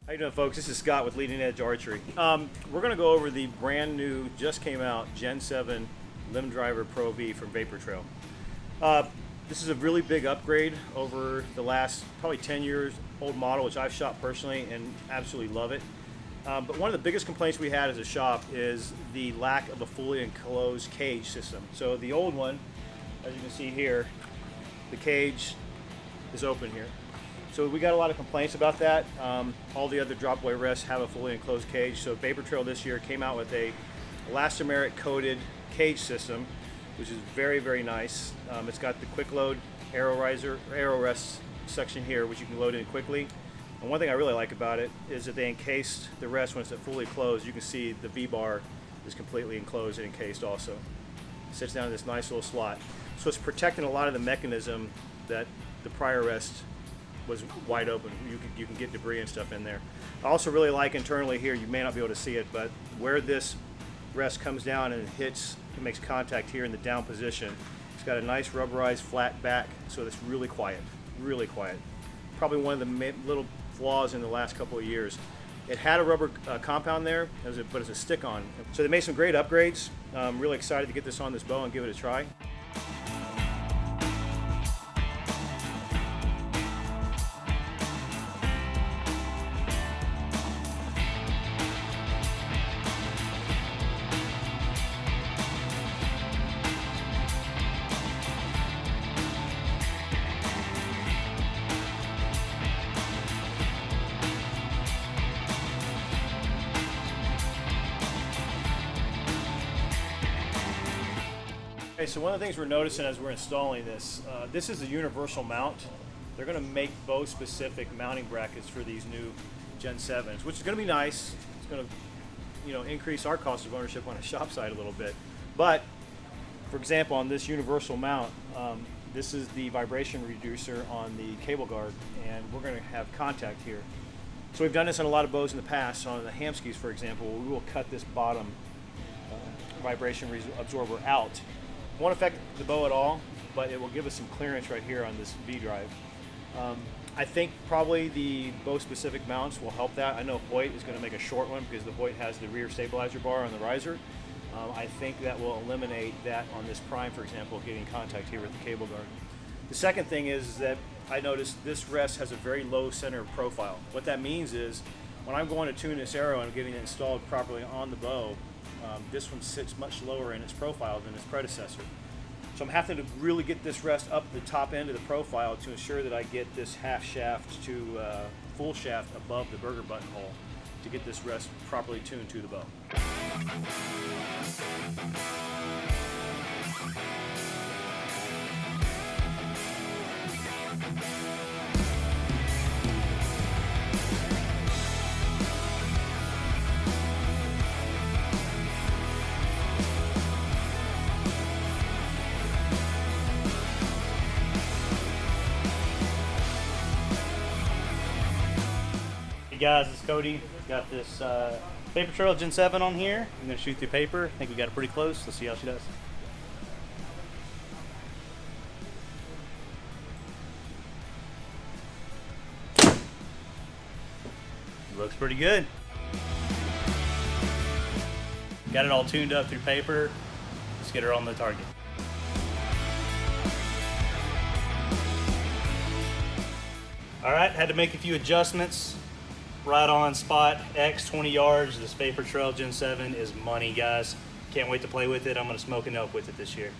How you doing, folks? This is Scott with Leading Edge Archery. We're going to go over the brand new, just came out, Gen 7 Limb Driver Pro V from Vapor Trail. This is a really big upgrade over the last probably 10 years old model, which I've shot personally and absolutely love it. But one of the biggest complaints we had as a shop is the lack of a fully enclosed cage system. So the old one, as you can see here, the cage is open here. So we got a lot of complaints about that. All the other drop away rests have a fully enclosed cage. So Vapor Trail this year came out with a elastomeric coated cage system, which is very, very nice. It's got the quick load Aero rest section here, which you can load in quickly. And one thing I really like about it is that they encased the rest when it's fully closed. You can see the V-bar is completely enclosed and encased also. It sits down in this nice little slot. So it's protecting a lot of the mechanism that the prior rest was wide open. You can get debris and stuff in there. I also really like internally here, you may not be able to see it, but where this rest comes down and it makes contact here in the down position, it's got a nice rubberized flat back, so it's really quiet, really quiet. Probably one of the little flaws in the last couple of years. It had a rubber compound there, but it's a stick-on. So they made some great upgrades. I'm really excited to get this on this bow and give it a try. Okay, so one of the things we're noticing as we're installing this, this is a universal mount. They're going to make bow specific mounting brackets for these new Gen 7s, which is going to be nice. It's going to, increase our cost of ownership on a shop side a little bit. But, for example, on this universal mount, this is the vibration reducer on the cable guard, and we're going to have contact here. So we've done this on a lot of bows in the past. On the Hamskis, for example, we will cut this bottom vibration absorber out. Won't affect the bow at all, but it will give us some clearance right here on this V drive. I think probably the bow specific mounts will help that. I know Hoyt is going to make a short one because the Hoyt has the rear stabilizer bar on the riser. I think that will eliminate that on this prime, for example, getting contact here with the cable guard. The second thing is that I noticed this rest has a very low center of profile. What that means is when I'm going to tune this Aero and getting it installed properly on the bow, this one sits much lower in its profile than its predecessor. So I'm having to really get this rest up the top end of the profile to ensure that I get this half shaft to full shaft above the burger buttonhole to get this rest properly tuned to the bow. Hey guys, it's Cody. Got this Vapor Trail Gen 7 on here. I'm going to shoot through paper. I think we got it pretty close. Let's see how she does. Looks pretty good. Got it all tuned up through paper. Let's get her on the target. Alright, had to make a few adjustments. Right on spot, X 20 yards. This Vapor Trail Gen 7 is money, guys. Can't wait to play with it. I'm going to smoke an elk with it this year.